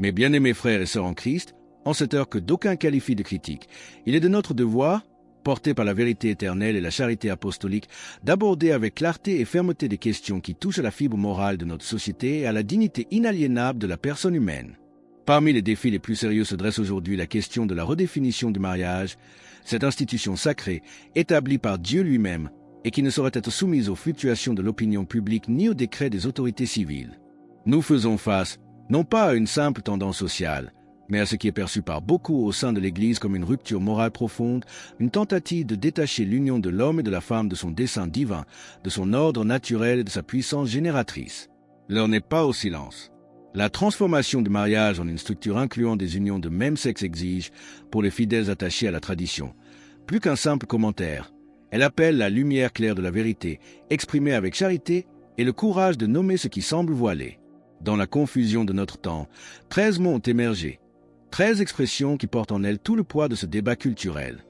Mes bien-aimés frères et sœurs en Christ, en cette heure que d'aucuns qualifient de critique, il est de notre devoir, porté par la vérité éternelle et la charité apostolique, d'aborder avec clarté et fermeté des questions qui touchent à la fibre morale de notre société et à la dignité inaliénable de la personne humaine. Parmi les défis les plus sérieux se dresse aujourd'hui la question de la redéfinition du mariage, cette institution sacrée, établie par Dieu lui-même, et qui ne saurait être soumise aux fluctuations de l'opinion publique ni aux décrets des autorités civiles. Nous faisons face, non pas à une simple tendance sociale, mais à ce qui est perçu par beaucoup au sein de l'Église comme une rupture morale profonde, une tentative de détacher l'union de l'homme et de la femme de son dessein divin, de son ordre naturel et de sa puissance génératrice. L'heure n'est pas au silence. La transformation du mariage en une structure incluant des unions de même sexe exige, pour les fidèles attachés à la tradition, plus qu'un simple commentaire. Elle appelle la lumière claire de la vérité, exprimée avec charité, et le courage de nommer ce qui semble voilé. Dans la confusion de notre temps, 13 mots ont émergé, 13 expressions qui portent en elles tout le poids de ce débat culturel.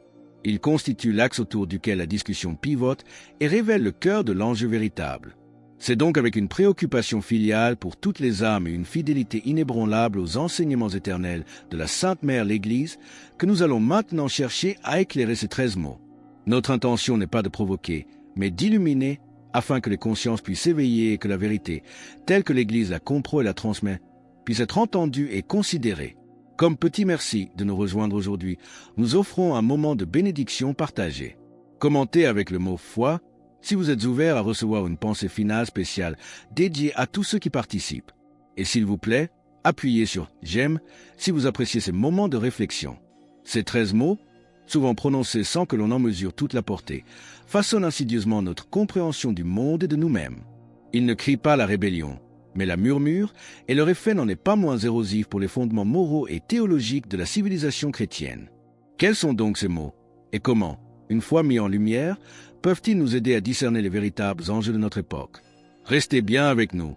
Ils constituent l'axe autour duquel la discussion pivote et révèlent le cœur de l'enjeu véritable. C'est donc avec une préoccupation filiale pour toutes les âmes et une fidélité inébranlable aux enseignements éternels de la Sainte Mère l'Église que nous allons maintenant chercher à éclairer ces 13 mots. Notre intention n'est pas de provoquer, mais d'illuminer afin que les consciences puissent s'éveiller et que la vérité, telle que l'Église la comprend et la transmet, puisse être entendue et considérée. Comme petit merci de nous rejoindre aujourd'hui, nous offrons un moment de bénédiction partagée. Commentez avec le mot « foi » si vous êtes ouvert à recevoir une pensée finale spéciale dédiée à tous ceux qui participent. Et s'il vous plaît, appuyez sur « j'aime » si vous appréciez ces moments de réflexion. Ces 13 mots, souvent prononcés sans que l'on en mesure toute la portée, façonnent insidieusement notre compréhension du monde et de nous-mêmes. Ils ne crient pas la rébellion, mais la murmure, et leur effet n'en est pas moins érosif pour les fondements moraux et théologiques de la civilisation chrétienne. Quels sont donc ces mots? Et comment, une fois mis en lumière, peuvent-ils nous aider à discerner les véritables enjeux de notre époque? Restez bien avec nous,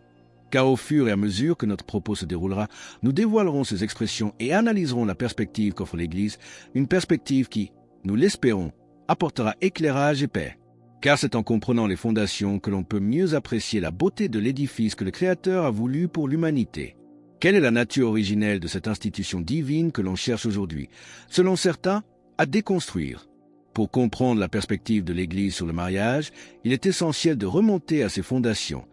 car au fur et à mesure que notre propos se déroulera, nous dévoilerons ces expressions et analyserons la perspective qu'offre l'Église, une perspective qui, nous l'espérons, apportera éclairage et paix. Car c'est en comprenant les fondations que l'on peut mieux apprécier la beauté de l'édifice que le Créateur a voulu pour l'humanité. Quelle est la nature originelle de cette institution divine que l'on cherche aujourd'hui, selon certains, à déconstruire? Pour comprendre la perspective de l'Église sur le mariage, il est essentiel de remonter à ses fondations,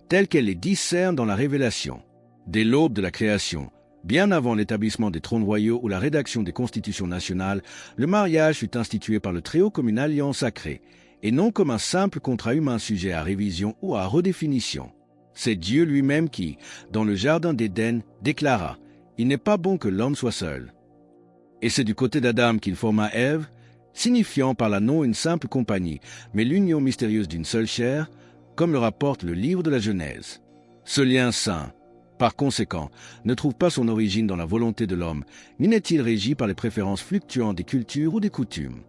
telles qu'elles les discernent dans la Révélation. Dès l'aube de la création, bien avant l'établissement des trônes royaux ou la rédaction des constitutions nationales, le mariage fut institué par le Très-Haut comme une alliance sacrée, et non comme un simple contrat humain sujet à révision ou à redéfinition. C'est Dieu lui-même qui, dans le jardin d'Éden, déclara « Il n'est pas bon que l'homme soit seul ». Et c'est du côté d'Adam qu'il forma Ève, signifiant par là non une simple compagnie, mais l'union mystérieuse d'une seule chair, comme le rapporte le livre de la Genèse. Ce lien saint, par conséquent, ne trouve pas son origine dans la volonté de l'homme, ni n'est-il régi par les préférences fluctuantes des cultures ou des coutumes.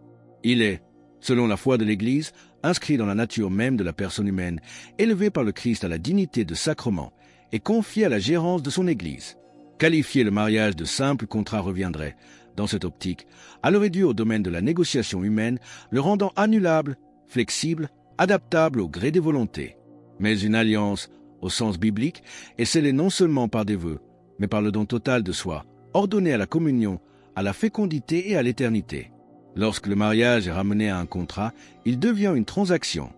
Il est, selon la foi de l'Église, inscrit dans la nature même de la personne humaine, élevé par le Christ à la dignité de sacrement et confié à la gérance de son Église. Qualifier le mariage de simple contrat reviendrait, dans cette optique, à le réduire au domaine de la négociation humaine, le rendant annulable, flexible, adaptable au gré des volontés. Mais une alliance, au sens biblique, est scellée non seulement par des vœux, mais par le don total de soi, ordonné à la communion, à la fécondité et à l'éternité. Lorsque le mariage est ramené à un contrat, il devient une transaction.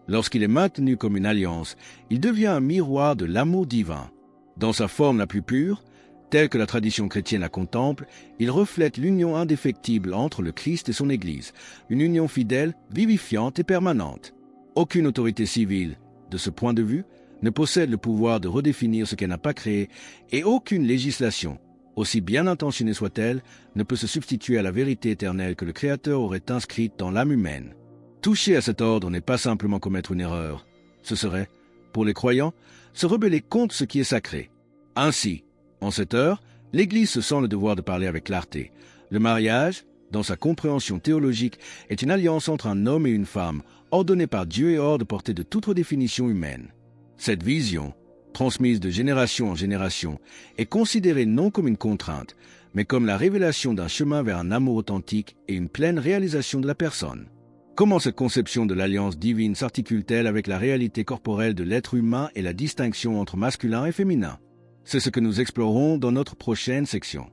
Lorsqu'il est maintenu comme une alliance, il devient un miroir de l'amour divin. Dans sa forme la plus pure, telle que la tradition chrétienne la contemple, il reflète l'union indéfectible entre le Christ et son Église, une union fidèle, vivifiante et permanente. Aucune autorité civile, de ce point de vue, ne possède le pouvoir de redéfinir ce qu'elle n'a pas créé, et aucune législation, aussi bien intentionnée soit-elle, ne peut se substituer à la vérité éternelle que le Créateur aurait inscrite dans l'âme humaine. Toucher à cet ordre n'est pas simplement commettre une erreur. Ce serait, pour les croyants, se rebeller contre ce qui est sacré. Ainsi, en cette heure, l'Église se sent le devoir de parler avec clarté. Le mariage, dans sa compréhension théologique, est une alliance entre un homme et une femme, ordonnée par Dieu et hors de portée de toute redéfinition humaine. Cette vision, transmise de génération en génération, est considérée non comme une contrainte, mais comme la révélation d'un chemin vers un amour authentique et une pleine réalisation de la personne. Comment cette conception de l'alliance divine s'articule-t-elle avec la réalité corporelle de l'être humain et la distinction entre masculin et féminin? C'est ce que nous explorerons dans notre prochaine section.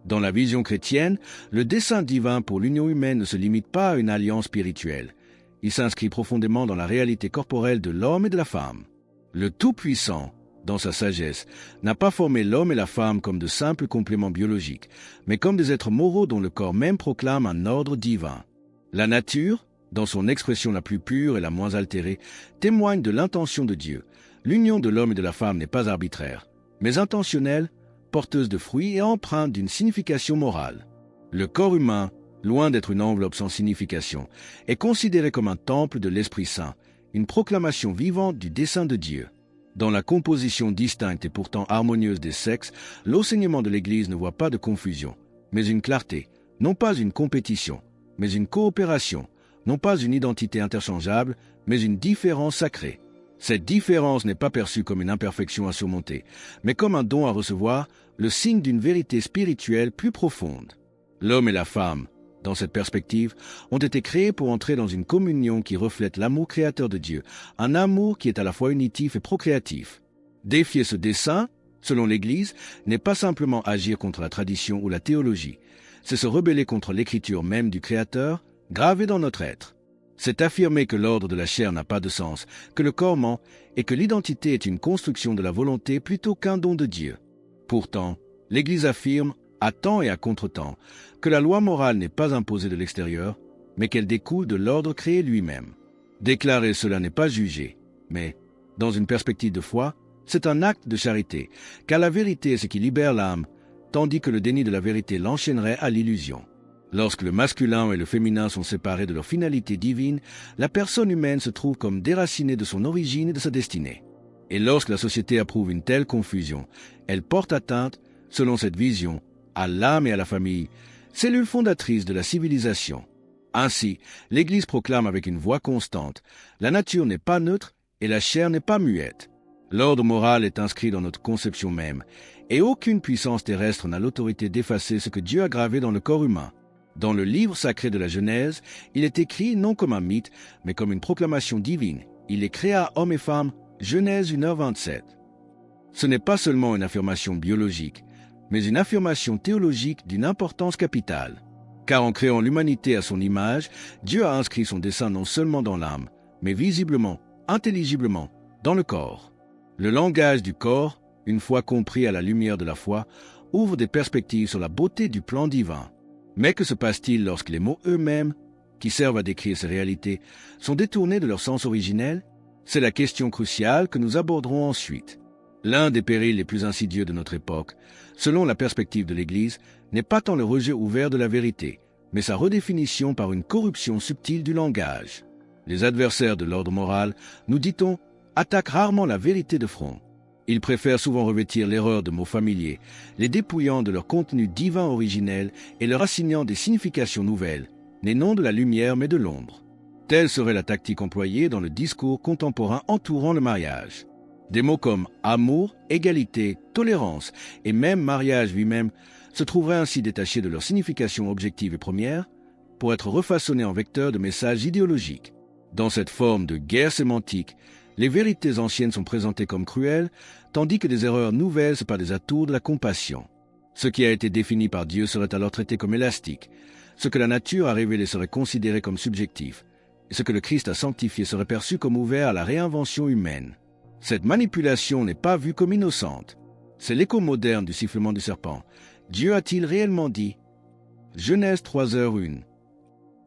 Dans la vision chrétienne, le dessein divin pour l'union humaine ne se limite pas à une alliance spirituelle. Il s'inscrit profondément dans la réalité corporelle de l'homme et de la femme. Le Tout-Puissant, dans sa sagesse, n'a pas formé l'homme et la femme comme de simples compléments biologiques, mais comme des êtres moraux dont le corps même proclame un ordre divin. La nature, dans son expression la plus pure et la moins altérée, témoigne de l'intention de Dieu. L'union de l'homme et de la femme n'est pas arbitraire, mais intentionnelle, porteuse de fruits et empreinte d'une signification morale. Le corps humain, loin d'être une enveloppe sans signification, est considéré comme un temple de l'Esprit Saint, une proclamation vivante du dessein de Dieu. Dans la composition distincte et pourtant harmonieuse des sexes, l'enseignement de l'Église ne voit pas de confusion, mais une clarté, non pas une compétition, mais une coopération, non pas une identité interchangeable, mais une différence sacrée. Cette différence n'est pas perçue comme une imperfection à surmonter, mais comme un don à recevoir, le signe d'une vérité spirituelle plus profonde. L'homme et la femme, dans cette perspective, ont été créés pour entrer dans une communion qui reflète l'amour créateur de Dieu, un amour qui est à la fois unitif et procréatif. Défier ce dessein, selon l'Église, n'est pas simplement agir contre la tradition ou la théologie, c'est se rebeller contre l'écriture même du Créateur, gravée dans notre être. C'est affirmer que l'ordre de la chair n'a pas de sens, que le corps ment et que l'identité est une construction de la volonté plutôt qu'un don de Dieu. Pourtant, l'Église affirme, à temps et à contre-temps, que la loi morale n'est pas imposée de l'extérieur, mais qu'elle découle de l'ordre créé lui-même. Déclarer cela n'est pas juger, mais, dans une perspective de foi, c'est un acte de charité, car la vérité est ce qui libère l'âme, tandis que le déni de la vérité l'enchaînerait à l'illusion. Lorsque le masculin et le féminin sont séparés de leur finalité divine, la personne humaine se trouve comme déracinée de son origine et de sa destinée. Et lorsque la société approuve une telle confusion, elle porte atteinte, selon cette vision, à l'âme et à la famille, cellule fondatrice de la civilisation. Ainsi, l'Église proclame avec une voix constante, la nature n'est pas neutre et la chair n'est pas muette. L'ordre moral est inscrit dans notre conception même, et aucune puissance terrestre n'a l'autorité d'effacer ce que Dieu a gravé dans le corps humain. Dans le livre sacré de la Genèse, il est écrit non comme un mythe, mais comme une proclamation divine. Il les créa hommes et femmes, Genèse 1h27. Ce n'est pas seulement une affirmation biologique, mais une affirmation théologique d'une importance capitale. Car en créant l'humanité à son image, Dieu a inscrit son dessein non seulement dans l'âme, mais visiblement, intelligiblement, dans le corps. Le langage du corps, une fois compris à la lumière de la foi, ouvre des perspectives sur la beauté du plan divin. Mais que se passe-t-il lorsque les mots eux-mêmes, qui servent à décrire ces réalités, sont détournés de leur sens originel? C'est la question cruciale que nous aborderons ensuite. L'un des périls les plus insidieux de notre époque, selon la perspective de l'Église, n'est pas tant le rejet ouvert de la vérité, mais sa redéfinition par une corruption subtile du langage. Les adversaires de l'ordre moral, nous dit-on, attaquent rarement la vérité de front. Ils préfèrent souvent revêtir l'erreur de mots familiers, les dépouillant de leur contenu divin originel et leur assignant des significations nouvelles, n'est non de la lumière mais de l'ombre. Telle serait la tactique employée dans le discours contemporain entourant le mariage. Des mots comme amour, égalité, tolérance et même mariage lui-même se trouveraient ainsi détachés de leur signification objective et première pour être refaçonnés en vecteurs de messages idéologiques. Dans cette forme de guerre sémantique, les vérités anciennes sont présentées comme cruelles, tandis que des erreurs nouvelles sont par des atours de la compassion. Ce qui a été défini par Dieu serait alors traité comme élastique, ce que la nature a révélé serait considéré comme subjectif, et ce que le Christ a sanctifié serait perçu comme ouvert à la réinvention humaine. Cette manipulation n'est pas vue comme innocente. C'est l'écho moderne du sifflement du serpent. Dieu a-t-il réellement dit? Genèse 3h1.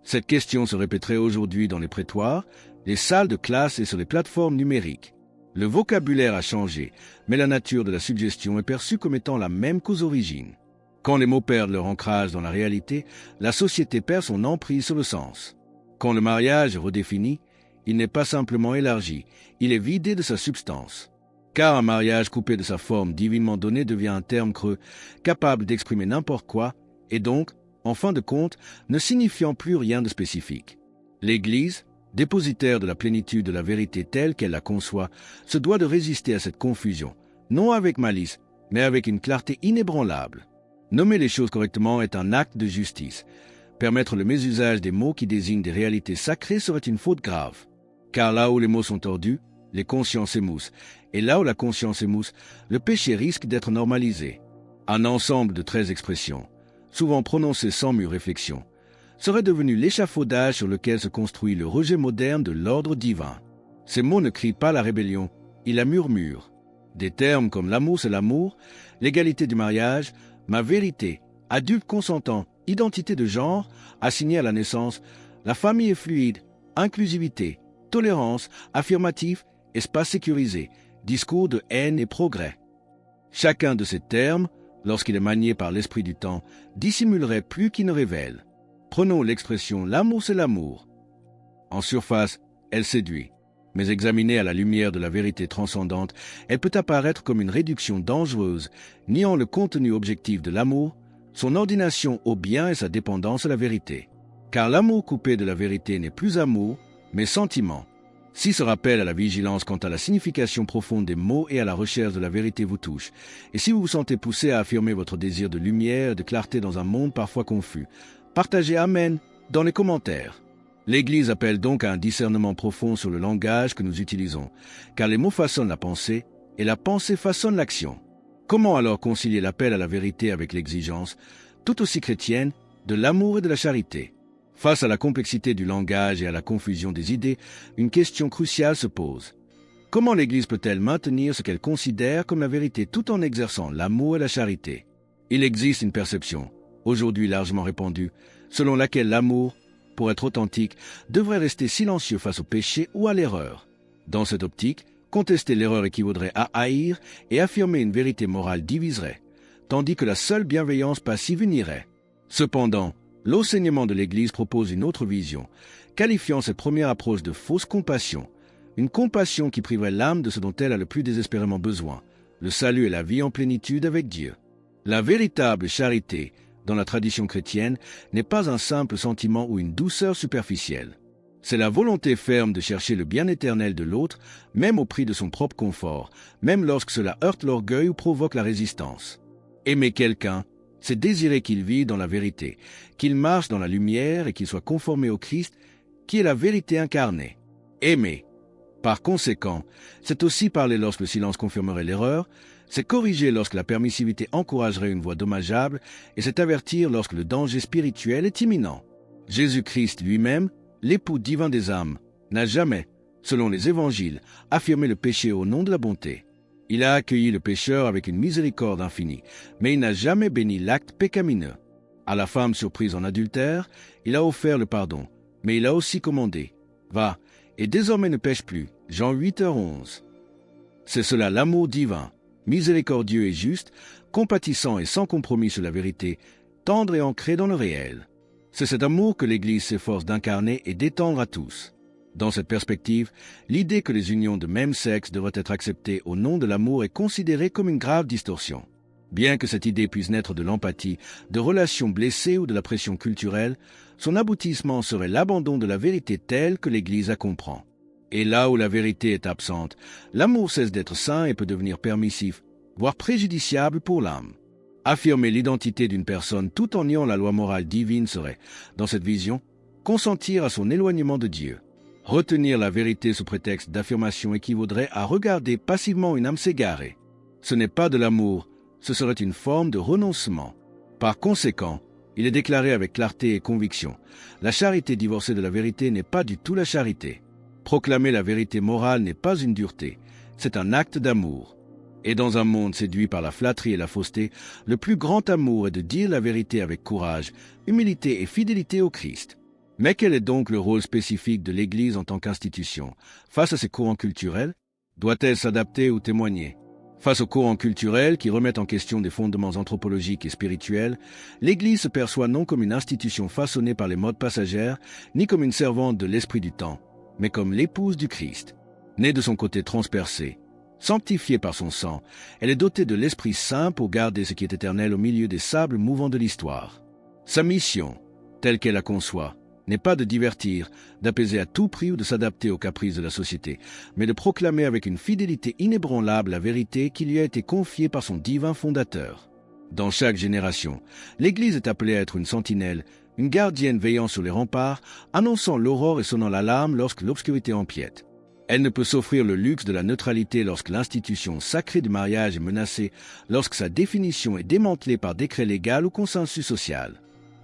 Cette question se répéterait aujourd'hui dans les prétoires, les salles de classe et sur les plateformes numériques. Le vocabulaire a changé, mais la nature de la suggestion est perçue comme étant la même qu'aux origines. Quand les mots perdent leur ancrage dans la réalité, la société perd son emprise sur le sens. Quand le mariage est redéfini, il n'est pas simplement élargi, il est vidé de sa substance. Car un mariage coupé de sa forme divinement donnée devient un terme creux, capable d'exprimer n'importe quoi, et donc, en fin de compte, ne signifiant plus rien de spécifique. L'Église, dépositaire de la plénitude de la vérité telle qu'elle la conçoit, se doit de résister à cette confusion, non avec malice, mais avec une clarté inébranlable. Nommer les choses correctement est un acte de justice. Permettre le mésusage des mots qui désignent des réalités sacrées serait une faute grave. Car là où les mots sont tordus, les consciences émoussent, Et là où la conscience émousse, le péché risque d'être normalisé. Un ensemble de 13 expressions, souvent prononcées sans mûre réflexion, serait devenu l'échafaudage sur lequel se construit le rejet moderne de l'ordre divin. Ces mots ne crient pas la rébellion, ils la murmurent. Des termes comme l'amour c'est l'amour, l'égalité du mariage, ma vérité, adulte consentant, identité de genre, assigné à la naissance, la famille est fluide, inclusivité, tolérance, affirmatif, espace sécurisé, discours de haine et progrès. Chacun de ces termes, lorsqu'il est manié par l'esprit du temps, dissimulerait plus qu'il ne révèle. Prenons l'expression « l'amour c'est l'amour ». En surface, elle séduit, mais examinée à la lumière de la vérité transcendante, elle peut apparaître comme une réduction dangereuse, niant le contenu objectif de l'amour, son ordination au bien et sa dépendance à la vérité. Car l'amour coupé de la vérité n'est plus amour, mais sentiment. Si ce rappel à la vigilance quant à la signification profonde des mots et à la recherche de la vérité vous touche, et si vous vous sentez poussé à affirmer votre désir de lumière et de clarté dans un monde parfois confus, partagez Amen dans les commentaires. L'Église appelle donc à un discernement profond sur le langage que nous utilisons, car les mots façonnent la pensée, et la pensée façonne l'action. Comment alors concilier l'appel à la vérité avec l'exigence, tout aussi chrétienne, de l'amour et de la charité? Face à la complexité du langage et à la confusion des idées, une question cruciale se pose. Comment l'Église peut-elle maintenir ce qu'elle considère comme la vérité tout en exerçant l'amour et la charité? Il existe une perception, aujourd'hui largement répandue, selon laquelle l'amour, pour être authentique, devrait rester silencieux face au péché ou à l'erreur. Dans cette optique, contester l'erreur équivaudrait à haïr et affirmer une vérité morale diviserait, tandis que la seule bienveillance passive unirait. Cependant, l'enseignement de l'Église propose une autre vision, qualifiant cette première approche de fausse compassion, une compassion qui priverait l'âme de ce dont elle a le plus désespérément besoin, le salut et la vie en plénitude avec Dieu. La véritable charité, dans la tradition chrétienne, n'est pas un simple sentiment ou une douceur superficielle. C'est la volonté ferme de chercher le bien éternel de l'autre, même au prix de son propre confort, même lorsque cela heurte l'orgueil ou provoque la résistance. Aimer quelqu'un, c'est désirer qu'il vive dans la vérité, qu'il marche dans la lumière et qu'il soit conformé au Christ, qui est la vérité incarnée. Aimer. Par conséquent, c'est aussi parler lorsque le silence confirmerait l'erreur, c'est corriger lorsque la permissivité encouragerait une voie dommageable, et c'est avertir lorsque le danger spirituel est imminent. Jésus-Christ lui-même, l'époux divin des âmes, n'a jamais, selon les évangiles, affirmé le péché au nom de la bonté. Il a accueilli le pécheur avec une miséricorde infinie, mais il n'a jamais béni l'acte pécamineux. À la femme surprise en adultère, il a offert le pardon, mais il a aussi commandé « Va, et désormais ne pêche plus » Jean 8h11. C'est cela l'amour divin, miséricordieux et juste, compatissant et sans compromis sur la vérité, tendre et ancré dans le réel. C'est cet amour que l'Église s'efforce d'incarner et d'étendre à tous. Dans cette perspective, l'idée que les unions de même sexe devraient être acceptées au nom de l'amour est considérée comme une grave distorsion. Bien que cette idée puisse naître de l'empathie, de relations blessées ou de la pression culturelle, son aboutissement serait l'abandon de la vérité telle que l'Église la comprend. Et là où la vérité est absente, l'amour cesse d'être sain et peut devenir permissif, voire préjudiciable pour l'âme. Affirmer l'identité d'une personne tout en niant la loi morale divine serait, dans cette vision, consentir à son éloignement de Dieu. Retenir la vérité sous prétexte d'affirmation équivaudrait à regarder passivement une âme s'égarer. Ce n'est pas de l'amour, ce serait une forme de renoncement. Par conséquent, il est déclaré avec clarté et conviction, la charité divorcée de la vérité n'est pas du tout la charité. Proclamer la vérité morale n'est pas une dureté, c'est un acte d'amour. Et dans un monde séduit par la flatterie et la fausseté, le plus grand amour est de dire la vérité avec courage, humilité et fidélité au Christ. Mais quel est donc le rôle spécifique de l'Église en tant qu'institution? Face à ces courants culturels, doit-elle s'adapter ou témoigner? Face aux courants culturels qui remettent en question des fondements anthropologiques et spirituels, l'Église se perçoit non comme une institution façonnée par les modes passagères, ni comme une servante de l'esprit du temps, mais comme l'épouse du Christ. Née de son côté transpercé, sanctifiée par son sang, elle est dotée de l'Esprit Saint pour garder ce qui est éternel au milieu des sables mouvants de l'histoire. Sa mission, telle qu'elle la conçoit, n'est pas de divertir, d'apaiser à tout prix ou de s'adapter aux caprices de la société, mais de proclamer avec une fidélité inébranlable la vérité qui lui a été confiée par son divin fondateur. Dans chaque génération, l'Église est appelée à être une sentinelle, une gardienne veillant sur les remparts, annonçant l'aurore et sonnant l'alarme lorsque l'obscurité empiète. Elle ne peut s'offrir le luxe de la neutralité lorsque l'institution sacrée du mariage est menacée, lorsque sa définition est démantelée par décret légal ou consensus social.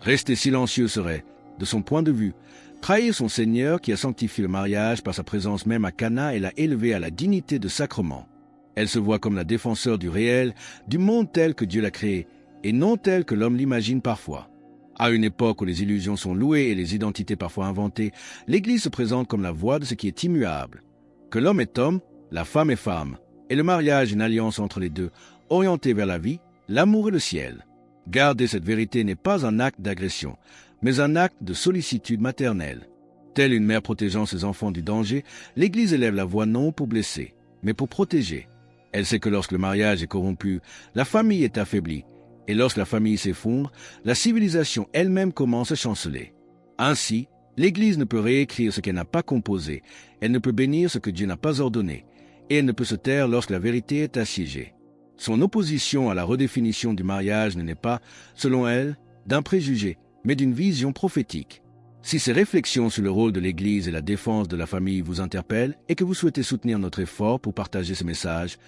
Rester silencieux serait, de son point de vue, trahir son Seigneur qui a sanctifié le mariage par sa présence même à Cana et l'a élevé à la dignité de sacrement. Elle se voit comme la défenseur du réel, du monde tel que Dieu l'a créé, et non tel que l'homme l'imagine parfois. À une époque où les illusions sont louées et les identités parfois inventées, l'Église se présente comme la voie de ce qui est immuable. Que l'homme est homme, la femme est femme, et le mariage une alliance entre les deux, orientée vers la vie, l'amour et le ciel. Garder cette vérité n'est pas un acte d'agression, mais un acte de sollicitude maternelle. Telle une mère protégeant ses enfants du danger, l'Église élève la voix non pour blesser, mais pour protéger. Elle sait que lorsque le mariage est corrompu, la famille est affaiblie, et lorsque la famille s'effondre, la civilisation elle-même commence à chanceler. Ainsi, l'Église ne peut réécrire ce qu'elle n'a pas composé, elle ne peut bénir ce que Dieu n'a pas ordonné, et elle ne peut se taire lorsque la vérité est assiégée. Son opposition à la redéfinition du mariage ne naît pas, selon elle, d'un préjugé, mais d'une vision prophétique. Si ces réflexions sur le rôle de l'Église et la défense de la famille vous interpellent et que vous souhaitez soutenir notre effort pour partager ce message,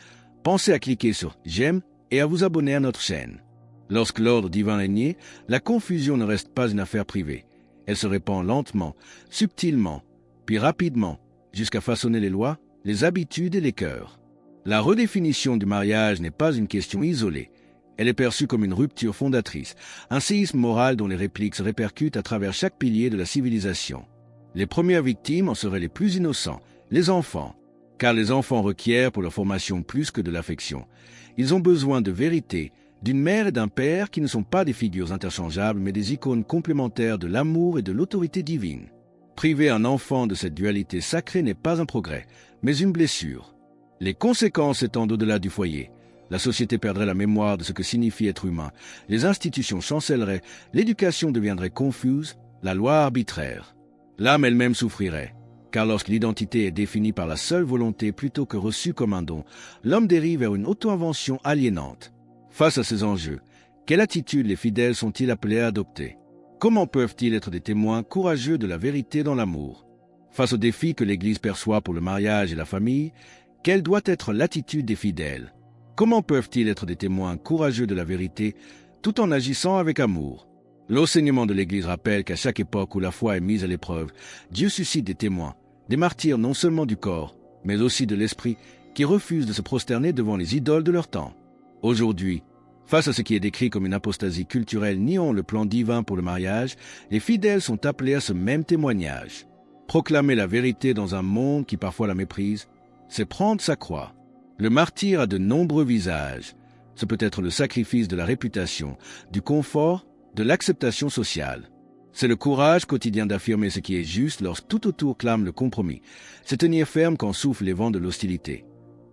pensez à cliquer sur « J'aime » et à vous abonner à notre chaîne. Lorsque l'ordre divin est nié, la confusion ne reste pas une affaire privée. Elle se répand lentement, subtilement, puis rapidement, jusqu'à façonner les lois, les habitudes et les cœurs. La redéfinition du mariage n'est pas une question isolée. Elle est perçue comme une rupture fondatrice, un séisme moral dont les répliques se répercutent à travers chaque pilier de la civilisation. Les premières victimes en seraient les plus innocents, les enfants, car les enfants requièrent pour leur formation plus que de l'affection. Ils ont besoin de vérité, d'une mère et d'un père qui ne sont pas des figures interchangeables mais des icônes complémentaires de l'amour et de l'autorité divine. Priver un enfant de cette dualité sacrée n'est pas un progrès, mais une blessure. Les conséquences étant au-delà du foyer, la société perdrait la mémoire de ce que signifie être humain, les institutions chancelleraient, l'éducation deviendrait confuse, la loi arbitraire. L'âme elle-même souffrirait, car lorsque l'identité est définie par la seule volonté plutôt que reçue comme un don, l'homme dérive vers une auto-invention aliénante. Face à ces enjeux, quelle attitude les fidèles sont-ils appelés à adopter? Comment peuvent-ils être des témoins courageux de la vérité dans l'amour? Face aux défis que l'Église perçoit pour le mariage et la famille, quelle doit être l'attitude des fidèles? Comment peuvent-ils être des témoins courageux de la vérité tout en agissant avec amour? L'enseignement de l'Église rappelle qu'à chaque époque où la foi est mise à l'épreuve, Dieu suscite des témoins, des martyrs non seulement du corps, mais aussi de l'esprit, qui refusent de se prosterner devant les idoles de leur temps. Aujourd'hui, face à ce qui est décrit comme une apostasie culturelle niant le plan divin pour le mariage, les fidèles sont appelés à ce même témoignage. Proclamer la vérité dans un monde qui parfois la méprise, c'est prendre sa croix. Le martyr a de nombreux visages. Ce peut être le sacrifice de la réputation, du confort, de l'acceptation sociale. C'est le courage quotidien d'affirmer ce qui est juste lorsque tout autour clame le compromis. C'est tenir ferme quand soufflent les vents de l'hostilité.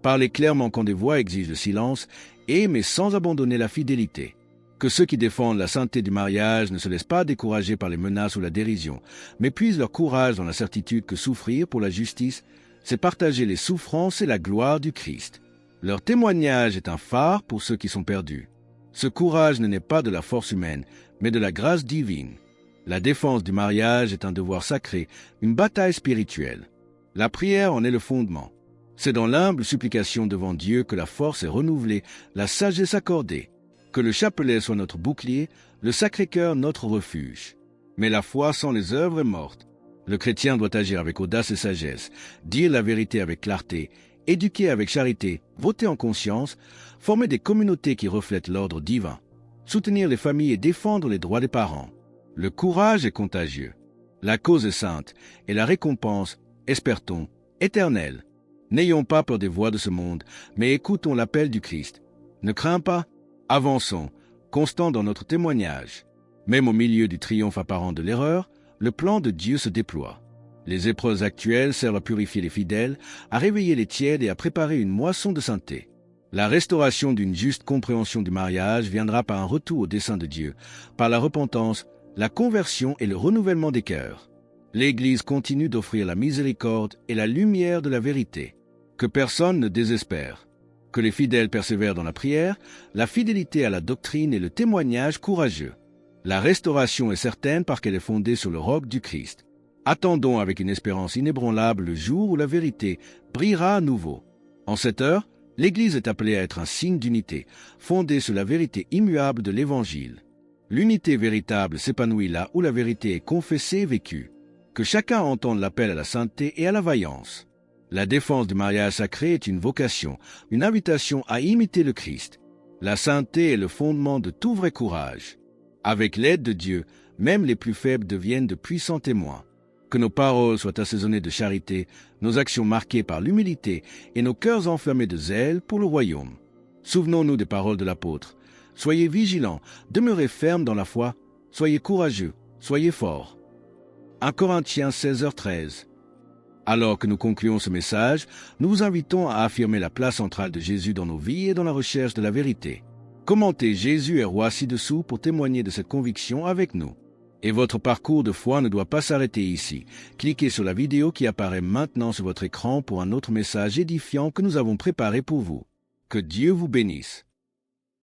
Parler clairement quand des voix exigent le silence, mais sans abandonner la fidélité. Que ceux qui défendent la sainteté du mariage ne se laissent pas décourager par les menaces ou la dérision, mais puisent leur courage dans la certitude que souffrir pour la justice, c'est partager les souffrances et la gloire du Christ. Leur témoignage est un phare pour ceux qui sont perdus. Ce courage ne naît pas de la force humaine, mais de la grâce divine. La défense du mariage est un devoir sacré, une bataille spirituelle. La prière en est le fondement. C'est dans l'humble supplication devant Dieu que la force est renouvelée, la sagesse accordée. Que le chapelet soit notre bouclier, le Sacré-Cœur notre refuge. Mais la foi sans les œuvres est morte. Le chrétien doit agir avec audace et sagesse, dire la vérité avec clarté, éduquer avec charité, voter en conscience, former des communautés qui reflètent l'ordre divin, soutenir les familles et défendre les droits des parents. Le courage est contagieux. La cause est sainte, et la récompense, espère-t-on, éternelle. N'ayons pas peur des voix de ce monde, mais écoutons l'appel du Christ. Ne crains pas, avançons, constants dans notre témoignage. Même au milieu du triomphe apparent de l'erreur, le plan de Dieu se déploie. Les épreuves actuelles servent à purifier les fidèles, à réveiller les tièdes et à préparer une moisson de sainteté. La restauration d'une juste compréhension du mariage viendra par un retour au dessein de Dieu, par la repentance, la conversion et le renouvellement des cœurs. L'Église continue d'offrir la miséricorde et la lumière de la vérité. Que personne ne désespère. Que les fidèles persévèrent dans la prière, la fidélité à la doctrine et le témoignage courageux. La restauration est certaine parce qu'elle est fondée sur le roc du Christ. Attendons avec une espérance inébranlable le jour où la vérité brillera à nouveau. En cette heure, l'Église est appelée à être un signe d'unité, fondé sur la vérité immuable de l'Évangile. L'unité véritable s'épanouit là où la vérité est confessée et vécue. Que chacun entende l'appel à la sainteté et à la vaillance. La défense du mariage sacré est une vocation, une invitation à imiter le Christ. La sainteté est le fondement de tout vrai courage. Avec l'aide de Dieu, même les plus faibles deviennent de puissants témoins. Que nos paroles soient assaisonnées de charité, nos actions marquées par l'humilité et nos cœurs enflammés de zèle pour le royaume. Souvenons-nous des paroles de l'apôtre. Soyez vigilants, demeurez fermes dans la foi, soyez courageux, soyez forts. 1 Corinthiens 16h13. Alors que nous concluons ce message, nous vous invitons à affirmer la place centrale de Jésus dans nos vies et dans la recherche de la vérité. Commentez Jésus est roi ci-dessous pour témoigner de cette conviction avec nous. Et votre parcours de foi ne doit pas s'arrêter ici. Cliquez sur la vidéo qui apparaît maintenant sur votre écran pour un autre message édifiant que nous avons préparé pour vous. Que Dieu vous bénisse.